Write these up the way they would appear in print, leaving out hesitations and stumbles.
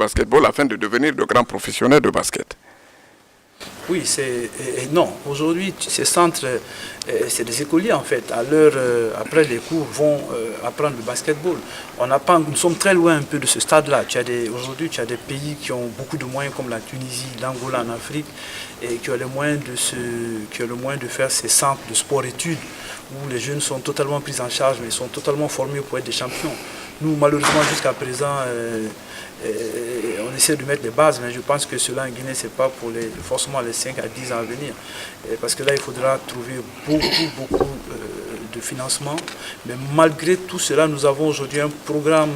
basketball afin de devenir de grands professionnels de basket. Oui, non. Aujourd'hui, ces centres, c'est des écoliers en fait. Après les cours, vont apprendre le basketball. Nous sommes très loin un peu de ce stade-là. Aujourd'hui, tu as des pays qui ont beaucoup de moyens comme la Tunisie, l'Angola en Afrique, et qui ont les moyens de faire ces centres de sport-études où les jeunes sont totalement pris en charge, mais sont totalement formés pour être des champions. Nous, malheureusement, jusqu'à présent, on essaie de mettre les bases, mais je pense que cela en Guinée, ce n'est pas pour forcément les 5 à 10 ans à venir. Parce que là, il faudra trouver beaucoup de financement. Mais malgré tout cela, nous avons aujourd'hui un programme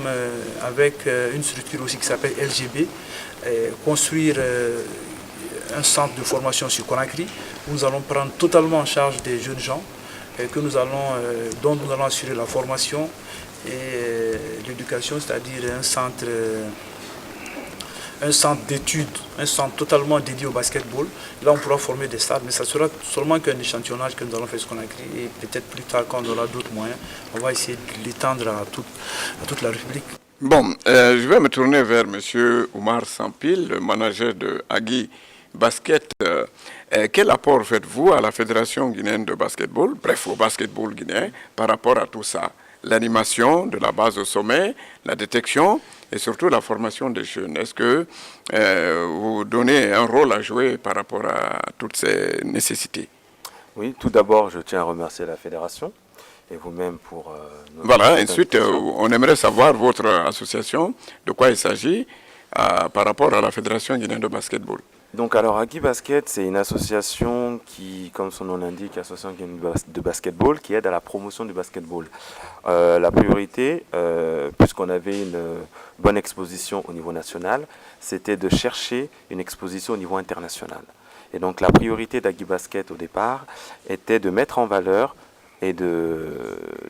avec une structure aussi qui s'appelle LGB, construire un centre de formation sur Conakry, où nous allons prendre totalement en charge des jeunes gens, dont nous allons assurer la formation et l'éducation, c'est-à-dire un centre d'études, un centre totalement dédié au basketball. Là, on pourra former des stades, mais ça sera seulement qu'un échantillonnage que nous allons faire ce qu'on a écrit. Et peut-être plus tard, quand on aura d'autres moyens, on va essayer de l'étendre à toute la République. Bon, je vais me tourner vers M. Oumar Sampil, le manager de Agui Basket. Quel apport faites-vous à la Fédération guinéenne de basketball, bref, au basketball guinéen, par rapport à tout ça? L'animation de la base au sommet, la détection et surtout la formation des jeunes. Est-ce que vous donnez un rôle à jouer par rapport à toutes ces nécessités? Oui, tout d'abord, je tiens à remercier la Fédération et vous-même pour... voilà, ensuite, on aimerait savoir votre association, de quoi il s'agit par rapport à la Fédération guinéenne de basketball. Donc alors, Agui Basket, c'est une association qui, comme son nom l'indique, association de basketball, qui aide à la promotion du basketball. La priorité, puisqu'on avait une bonne exposition au niveau national, c'était de chercher une exposition au niveau international. Et donc la priorité d'Agui Basket au départ était de mettre en valeur et de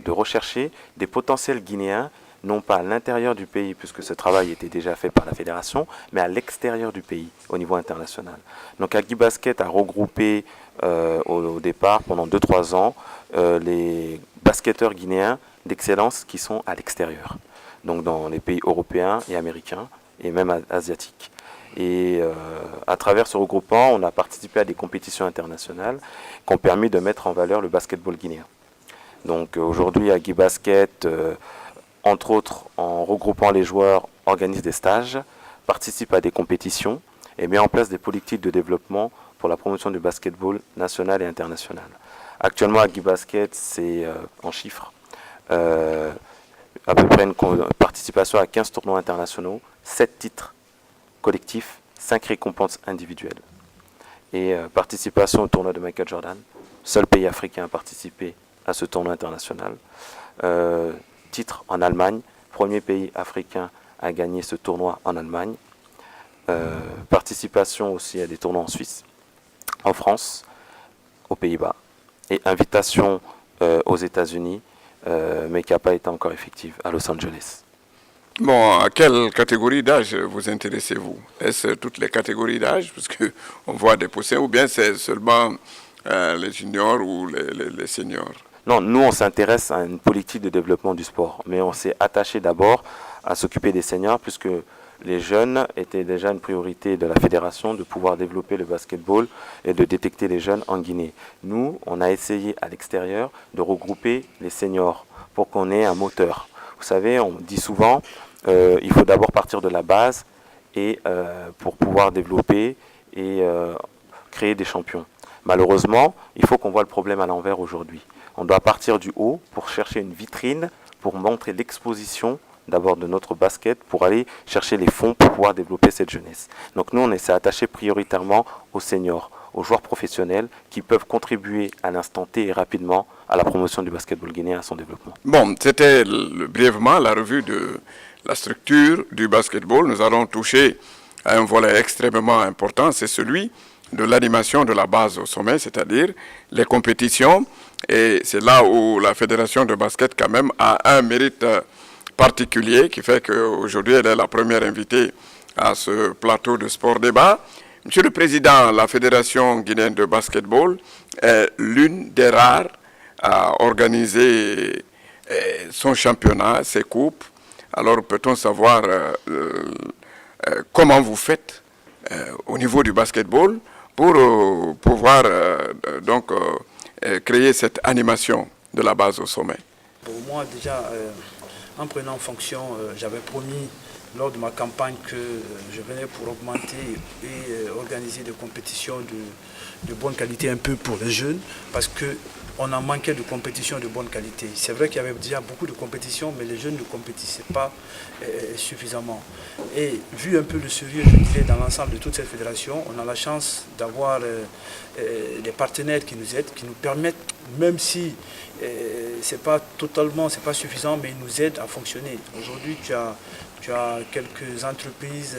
rechercher des potentiels guinéens, non pas à l'intérieur du pays, puisque ce travail était déjà fait par la fédération, mais à l'extérieur du pays, au niveau international. Donc Agui Basket a regroupé au départ, pendant 2-3 ans, les basketteurs guinéens d'excellence qui sont à l'extérieur, donc dans les pays européens et américains, et même asiatiques. Et à travers ce regroupement, on a participé à des compétitions internationales qui ont permis de mettre en valeur le basketball guinéen. Donc aujourd'hui, Agui Basket... entre autres, en regroupant les joueurs, organise des stages, participe à des compétitions et met en place des politiques de développement pour la promotion du basketball national et international. Actuellement, Agui Basket, c'est en chiffres, à peu près une participation à 15 tournois internationaux, 7 titres collectifs, 5 récompenses individuelles. Et participation au tournoi de Michael Jordan, seul pays africain à participer à ce tournoi international. Titre en Allemagne, premier pays africain à gagner ce tournoi en Allemagne. Participation aussi à des tournois en Suisse, en France, aux Pays-Bas. Et invitation aux États-Unis, mais qui n'a pas été encore effective, à Los Angeles. Bon, à quelle catégorie d'âge vous intéressez-vous? Est-ce toutes les catégories d'âge? Parce qu'on voit des poussins, ou bien c'est seulement les juniors ou les seniors? Non, nous on s'intéresse à une politique de développement du sport, mais on s'est attaché d'abord à s'occuper des seniors, puisque les jeunes étaient déjà une priorité de la fédération de pouvoir développer le basketball et de détecter les jeunes en Guinée. Nous, on a essayé à l'extérieur de regrouper les seniors pour qu'on ait un moteur. Vous savez, on dit souvent, il faut d'abord partir de la base et pour pouvoir développer et créer des champions. Malheureusement, il faut qu'on voit le problème à l'envers aujourd'hui. On doit partir du haut pour chercher une vitrine, pour montrer l'exposition d'abord de notre basket, pour aller chercher les fonds pour pouvoir développer cette jeunesse. Donc nous, on s'est attaché prioritairement aux seniors, aux joueurs professionnels qui peuvent contribuer à l'instant T et rapidement à la promotion du basketball guinéen et à son développement. Bon, c'était brièvement la revue de la structure du basketball. Nous allons toucher à un volet extrêmement important, c'est celui de l'animation de la base au sommet, c'est-à-dire les compétitions. Et c'est là où la Fédération de basket quand même a un mérite particulier qui fait qu'aujourd'hui elle est la première invitée à ce plateau de sport débat. Monsieur le Président, la Fédération guinéenne de basketball est l'une des rares à organiser son championnat, ses coupes. Alors peut-on savoir comment vous faites au niveau du basketball pour pouvoir créer cette animation de la base au sommet? Pour moi, déjà, en prenant fonction, j'avais promis lors de ma campagne que je venais pour augmenter et organiser des compétitions de bonne qualité un peu pour les jeunes, parce qu'on en manquait de compétitions de bonne qualité. C'est vrai qu'il y avait déjà beaucoup de compétitions, mais les jeunes ne compétissaient pas suffisamment. Et vu un peu le sérieux, je dirais, dans l'ensemble de toute cette fédération, on a la chance d'avoir des partenaires qui nous aident, qui nous permettent, même si c'est pas suffisant, mais ils nous aident à fonctionner. Aujourd'hui, tu as quelques entreprises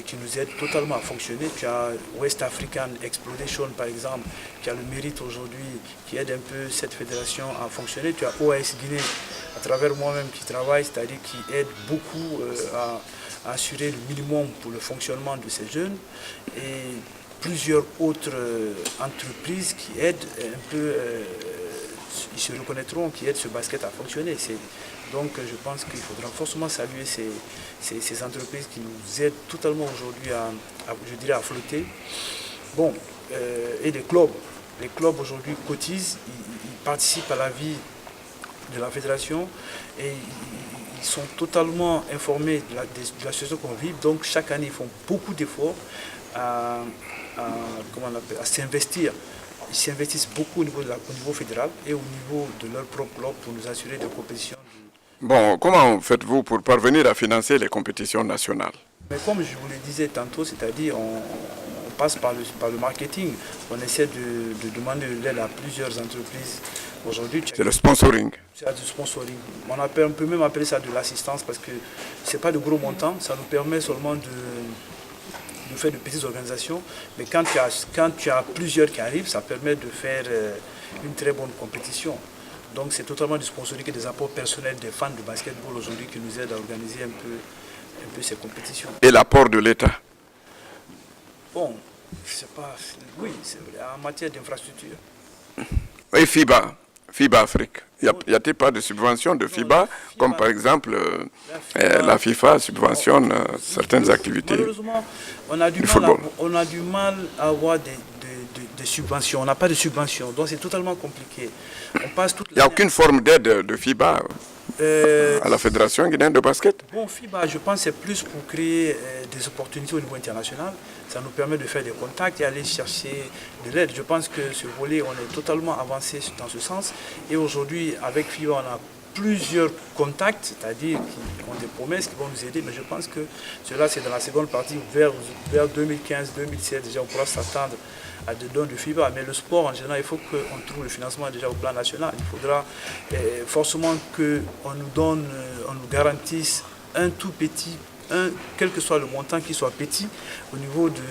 qui nous aident totalement à fonctionner. Tu as West African Exploration, par exemple, qui a le mérite aujourd'hui, qui aide un peu cette fédération à fonctionner. Tu as OAS Guinée, à travers moi-même, qui travaille, c'est-à-dire qui aide beaucoup à assurer le minimum pour le fonctionnement de ces jeunes. Et plusieurs autres entreprises qui aident un peu, ils se reconnaîtront, qui aident ce basket à fonctionner. Donc je pense qu'il faudra forcément saluer ces entreprises qui nous aident totalement aujourd'hui à flotter. Bon, et les clubs aujourd'hui cotisent, ils participent à la vie de la fédération et ils sont totalement informés de la situation qu'on vit. Donc chaque année, ils font beaucoup d'efforts à s'investir. Ils s'investissent beaucoup au niveau fédéral et au niveau de leur propre club pour nous assurer des compétitions. Bon, comment faites-vous pour parvenir à financer les compétitions nationales? Mais comme je vous le disais tantôt, c'est-à-dire on passe par le marketing. On essaie de demander de l'aide à plusieurs entreprises. Aujourd'hui, c'est le sponsoring. C'est du sponsoring. On peut même appeler ça de l'assistance parce que ce n'est pas de gros montants. Ça nous permet seulement de faire de petites organisations. Mais quand tu as plusieurs qui arrivent, ça permet de faire une très bonne compétition. Donc c'est totalement du sponsoring et des apports personnels des fans de basketball aujourd'hui qui nous aident à organiser un peu ces compétitions. Et l'apport de l'État? Bon, oui, c'est vrai, en matière d'infrastructure. Et FIBA Afrique. Y a-t-il pas de subvention de FIBA, comme par exemple la FIFA subventionne certaines activités? Malheureusement, on a du mal à avoir des subventions. On n'a pas de subventions, donc c'est totalement compliqué. Il n'y a aucune forme d'aide de FIBA à la Fédération guinéenne de basket? Bon, FIBA, je pense que c'est plus pour créer des opportunités au niveau international. Ça nous permet de faire des contacts et aller chercher de l'aide. Je pense que ce volet, on est totalement avancé dans ce sens. Et aujourd'hui, avec FIBA, on a plusieurs contacts, c'est-à-dire qui ont des promesses qui vont nous aider. Mais je pense que cela, c'est dans la seconde partie, vers 2015-2016, déjà, on pourra s'attendre à des dons de FIBA. Mais le sport, en général, il faut qu'on trouve le financement déjà au plan national. Il faudra forcément qu'on nous donne, on nous garantisse un tout petit, quel que soit le montant qui soit petit au niveau du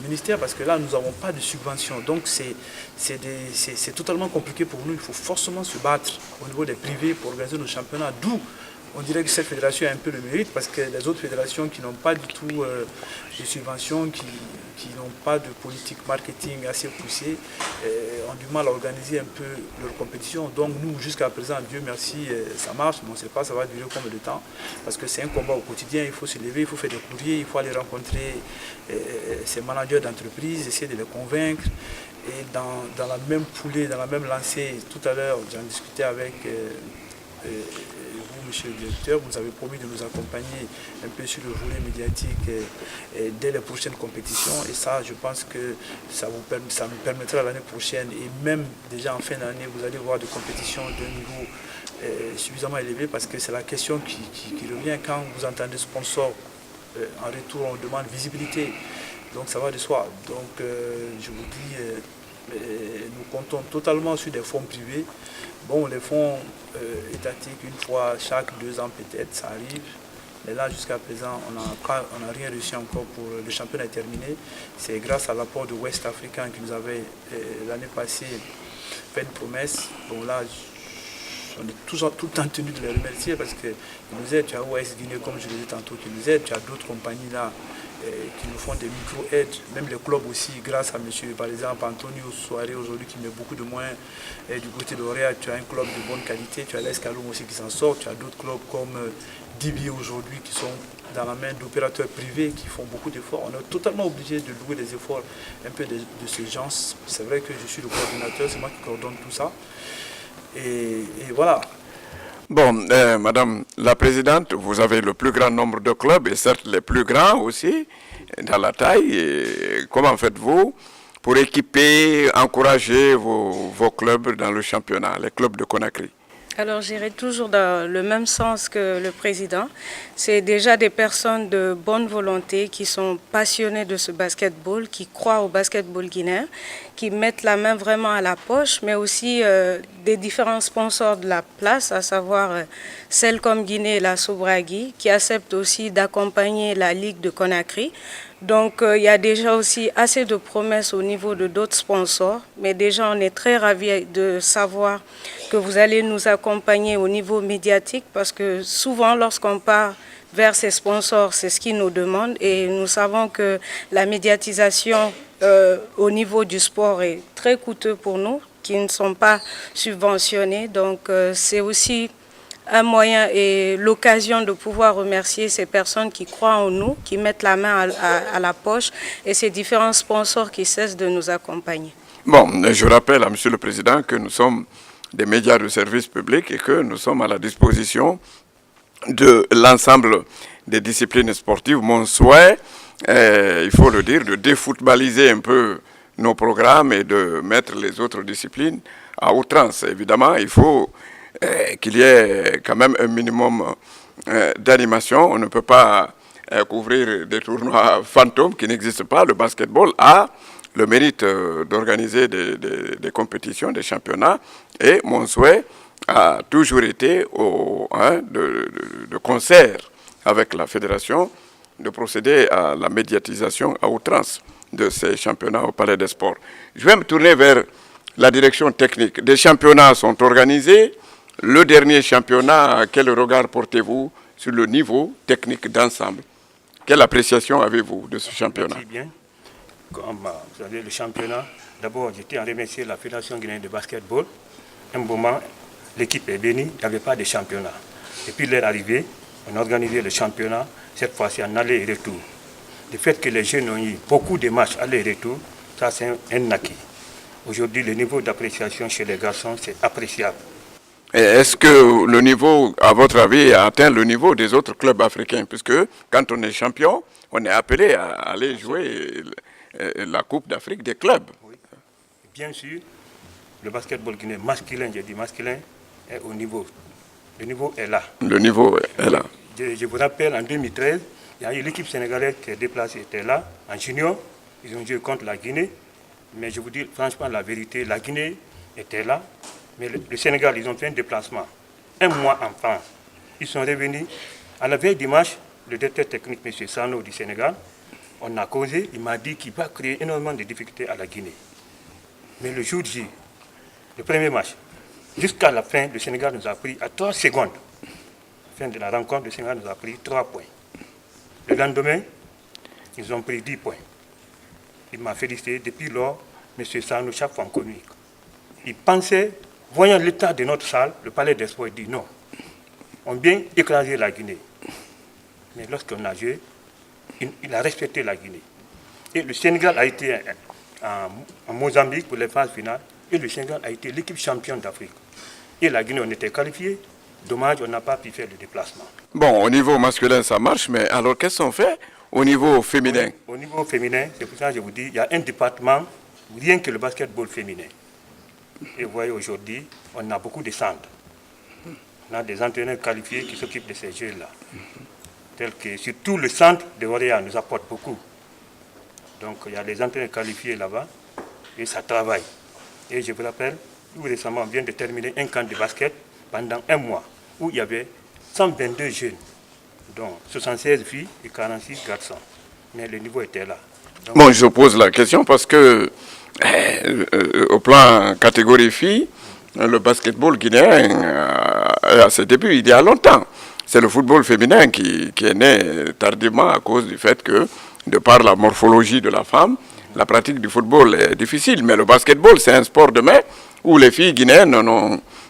ministère, parce que là, nous n'avons pas de subvention. Donc, c'est totalement compliqué pour nous. Il faut forcément se battre au niveau des privés pour organiser nos championnats. D'où on dirait que cette fédération a un peu le mérite, parce que les autres fédérations qui n'ont pas du tout de subventions, qui n'ont pas de politique marketing assez poussée, ont du mal à organiser un peu leur compétition. Donc nous, jusqu'à présent, Dieu merci, ça marche, mais on ne sait pas ça va durer combien de temps, parce que c'est un combat au quotidien, il faut se lever, il faut faire des courriers, il faut aller rencontrer ces managers d'entreprise, essayer de les convaincre. Et dans la même foulée, dans la même lancée, tout à l'heure, j'en discutais avec vous, monsieur le directeur, vous nous avez promis de nous accompagner un peu sur le volet médiatique dès les prochaines compétitions. Et ça, je pense que ça nous permettra l'année prochaine, et même déjà en fin d'année, vous allez voir des compétitions d'un niveau suffisamment élevé, parce que c'est la question qui revient quand vous entendez sponsor. En retour, on demande visibilité. Donc ça va de soi. Donc je vous dis, nous comptons totalement sur des fonds privés. Bon, les fonds étatiques, une fois chaque 2 ans peut-être, ça arrive. Mais là, jusqu'à présent, on n'a rien reçu encore pour le championnat terminé. C'est grâce à l'apport de West African qui nous avait, l'année passée, fait une promesse. Bon, là, on est tout le temps tenu de les remercier, parce qu'ils nous aident. Tu as OS Guinée, comme je le disais tantôt, qui nous aide. Tu as d'autres compagnies là qui nous font des micro-aides, même les clubs aussi, grâce à monsieur, par exemple, Antonio Soiré aujourd'hui qui met beaucoup de moyens du côté de Réal. Tu as un club de bonne qualité, tu as l'Escalon aussi qui s'en sort, tu as d'autres clubs comme Dibi aujourd'hui qui sont dans la main d'opérateurs privés qui font beaucoup d'efforts. On est totalement obligé de louer des efforts un peu de ces gens. C'est vrai que je suis le coordinateur, c'est moi qui coordonne tout ça. Et voilà. Bon, Madame la Présidente, vous avez le plus grand nombre de clubs et certes les plus grands aussi dans la taille. Et comment faites-vous pour équiper, encourager vos clubs dans le championnat, les clubs de Conakry? Alors j'irai toujours dans le même sens que le président. C'est déjà des personnes de bonne volonté qui sont passionnées de ce basketball, qui croient au basketball guinéen, qui mettent la main vraiment à la poche, mais aussi des différents sponsors de la place, à savoir celles comme Guinée et la Sobragui, qui acceptent aussi d'accompagner la Ligue de Conakry. Donc il y a déjà aussi assez de promesses au niveau de d'autres sponsors, mais déjà on est très ravis de savoir que vous allez nous accompagner au niveau médiatique parce que souvent lorsqu'on part vers ces sponsors, c'est ce qu'ils nous demandent et nous savons que la médiatisation au niveau du sport est très coûteux pour nous, qui ne sont pas subventionnés. Donc c'est aussi un moyen et l'occasion de pouvoir remercier ces personnes qui croient en nous, qui mettent la main à la poche et ces différents sponsors qui cessent de nous accompagner. Bon, je rappelle à Monsieur le Président que nous sommes des médias de service public et que nous sommes à la disposition de l'ensemble des disciplines sportives. Mon souhait, il faut le dire, de défootballiser un peu nos programmes et de mettre les autres disciplines à outrance. Évidemment, il faut qu'il y ait quand même un minimum d'animation. On ne peut pas couvrir des tournois fantômes qui n'existent pas. Le basketball a le mérite d'organiser des compétitions, des championnats. Et mon souhait a toujours été de concert avec la fédération de procéder à la médiatisation à outrance de ces championnats au Palais des Sports. Je vais me tourner vers la direction technique. Des championnats sont organisés. Le dernier championnat, quel regard portez-vous sur le niveau technique d'ensemble? Quelle appréciation avez-vous de ce championnat? Merci bien. Comme vous savez, le championnat, d'abord, j'étais en remercier la Fédération guinéenne de basketball. Un moment, l'équipe est bénie, il n'y avait pas de championnat. Depuis leur arrivée, on a organisé le championnat, cette fois-ci en aller et retour. Le fait que les jeunes ont eu beaucoup de matchs aller et retour, ça c'est un acquis. Aujourd'hui, le niveau d'appréciation chez les garçons, c'est appréciable. Est-ce que le niveau, à votre avis, a atteint le niveau des autres clubs africains? Puisque quand on est champion, on est appelé à aller jouer la Coupe d'Afrique des clubs. Oui. Bien sûr, le basketball guinéen masculin, j'ai dit masculin, est au niveau. Le niveau est là. Le niveau est là. Je vous rappelle, en 2013, il y a eu l'équipe sénégalaise qui est déplacée, était là, en junior. Ils ont joué contre la Guinée. Mais je vous dis franchement la vérité, la Guinée était là. Mais le Sénégal, ils ont fait un déplacement. Un mois en France. Ils sont revenus. À la veille du match, le directeur technique, M. Sano du Sénégal, on a causé, il m'a dit qu'il va créer énormément de difficultés à la Guinée. Mais le jour J, le premier match, jusqu'à la fin, le Sénégal nous a pris à 3 secondes. À la fin de la rencontre, le Sénégal nous a pris 3 points. Le lendemain, ils ont pris 10 points. Il m'a félicité. Depuis lors, M. Sano, chaque fois on communique. Il pensait, voyant l'état de notre salle, le palais des sports, il dit non. On vient écraser la Guinée. Mais lorsqu'on a joué, il a respecté la Guinée. Et le Sénégal a été en Mozambique pour les phases finales. Et le Sénégal a été l'équipe championne d'Afrique. Et la Guinée, on était qualifié. Dommage, on n'a pas pu faire le déplacement. Bon, au niveau masculin, ça marche, mais alors qu'est-ce qu'on fait au niveau féminin? Au niveau féminin, c'est pour ça que je vous dis, il y a un département, rien que le basketball féminin. Et vous voyez, aujourd'hui, on a beaucoup de centres. On a des entraîneurs qualifiés qui s'occupent de ces jeux-là. Tel que surtout le centre de Oréa nous apporte beaucoup. Donc il y a des entraîneurs qualifiés là-bas et ça travaille. Et je vous rappelle, tout récemment, on vient de terminer un camp de basket pendant un mois où il y avait 122 jeunes, dont 76 filles et 46 garçons. Mais le niveau était là. Donc, bon, je pose la question parce que au plan catégorie filles, le basketball guinéen est à ses débuts il y a longtemps. c'est le football féminin qui est né tardivement à cause du fait que, de par la morphologie de la femme, la pratique du football est difficile. Mais le basketball, c'est un sport de main où les filles guinéennes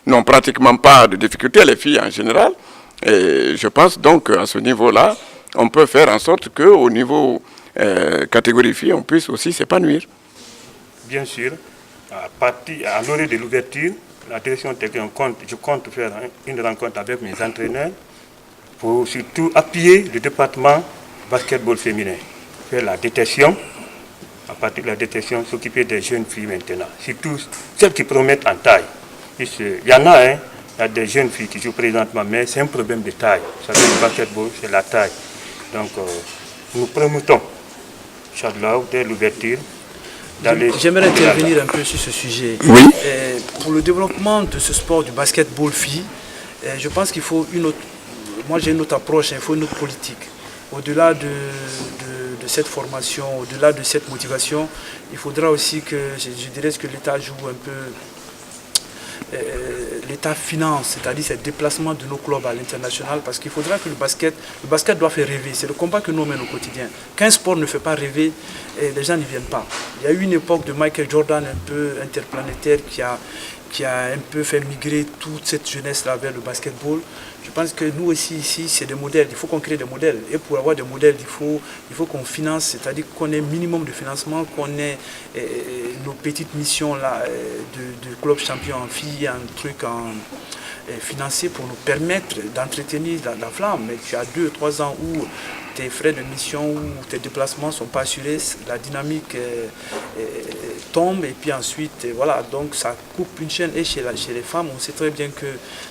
n'ont pratiquement pas de difficultés, les filles en général. Et je pense donc qu'à ce niveau-là, on peut faire en sorte qu'au niveau catégorie filles, on puisse aussi s'épanouir. Bien sûr, à l'orée de l'ouverture, la direction technique, je compte faire une rencontre avec mes entraîneurs pour surtout appuyer le département basketball féminin, faire la détection, à partir de la détection, s'occuper des jeunes filles maintenant, surtout celles qui promettent en taille. Il y en a, hein, il y a des jeunes filles qui jouent présentement, mais c'est un problème de taille. Ça, le basketball, c'est la taille. Donc, nous promettons, Inch'Allah, dès l'ouverture, j'aimerais intervenir un peu sur ce sujet. Oui. Pour le développement de ce sport du basketball filles, je pense qu'il faut une autre. Moi j'ai une autre approche, il faut une autre politique. Au-delà de cette formation, au-delà de cette motivation, il faudra aussi que, je dirais que l'État joue un peu, l'État finance, c'est-à-dire ces déplacements de nos clubs à l'international, parce qu'il faudra que le basket doit faire rêver. C'est le combat que nous menons au quotidien. Qu'un sport ne fait pas rêver, les gens n'y viennent pas. Il y a eu une époque de Michael Jordan un peu interplanétaire qui a un peu fait migrer toute cette jeunesse-là vers le basketball. Je pense que nous aussi ici, c'est des modèles. Il faut qu'on crée des modèles. Et pour avoir des modèles, il faut qu'on finance, c'est-à-dire qu'on ait un minimum de financement, qu'on ait nos petites missions là, de club champion en filles, un truc financier pour nous permettre d'entretenir la flamme. Mais tu as 2-3 ans où tes frais de mission ou tes déplacements ne sont pas assurés, la dynamique tombe et puis ensuite, voilà, donc ça coupe une chaîne. Et chez les femmes, on sait très bien que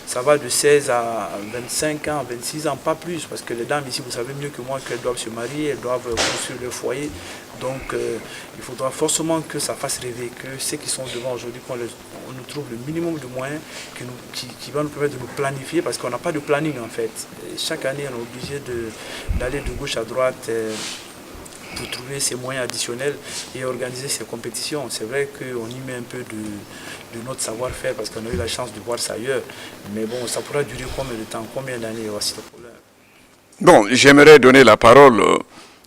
ça va de 16 à 25 ans, 26 ans, pas plus, parce que les dames ici, vous savez mieux que moi qu'elles doivent se marier, elles doivent construire leur foyer. Donc il faudra forcément que ça fasse rêver, que ceux qui sont devant aujourd'hui, qu'on nous trouve le minimum de moyens qui va nous permettre de nous planifier, parce qu'on n'a pas de planning en fait. Et chaque année, on est obligé d'aller de gauche à droite pour trouver ces moyens additionnels et organiser ces compétitions. C'est vrai qu'on y met un peu de notre savoir-faire parce qu'on a eu la chance de voir ça ailleurs. Mais bon, ça pourra durer combien de temps, combien d'années? Bon, j'aimerais donner la parole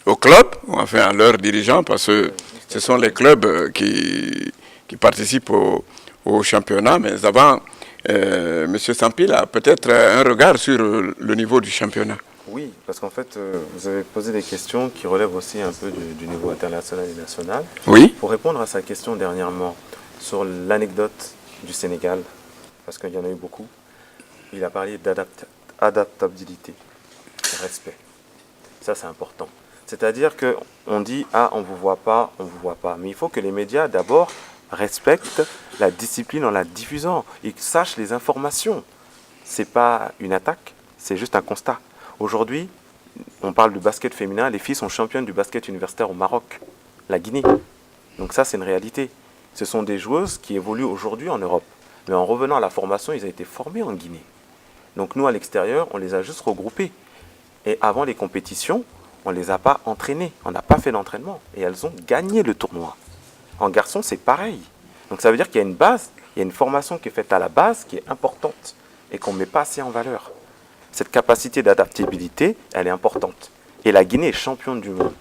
aux clubs, enfin à leurs dirigeants, parce que ce sont les clubs qui participent au championnat. Mais avant, M. Sampil a peut-être un regard sur le niveau du championnat. Oui, parce qu'en fait, vous avez posé des questions qui relèvent aussi un peu du niveau international et national. Oui. Pour répondre à sa question dernièrement sur l'anecdote du Sénégal, parce qu'il y en a eu beaucoup, il a parlé d'adaptabilité, respect. Ça, c'est important. C'est-à-dire qu'on dit « Ah, on ne vous voit pas, on ne vous voit pas ». Mais il faut que les médias, d'abord, respectent la discipline en la diffusant. Ils sachent les informations. Ce n'est pas une attaque, c'est juste un constat. Aujourd'hui, on parle du basket féminin, les filles sont championnes du basket universitaire au Maroc, la Guinée. Donc ça, c'est une réalité. Ce sont des joueuses qui évoluent aujourd'hui en Europe. Mais en revenant à la formation, ils ont été formés en Guinée. Donc nous, à l'extérieur, on les a juste regroupés. Et avant les compétitions, on ne les a pas entraînées. On n'a pas fait d'entraînement. Et elles ont gagné le tournoi. En garçon, c'est pareil. Donc ça veut dire qu'il y a une base, il y a une formation qui est faite à la base, qui est importante et qu'on ne met pas assez en valeur. Cette capacité d'adaptabilité, elle est importante. Et la Guinée est championne du monde.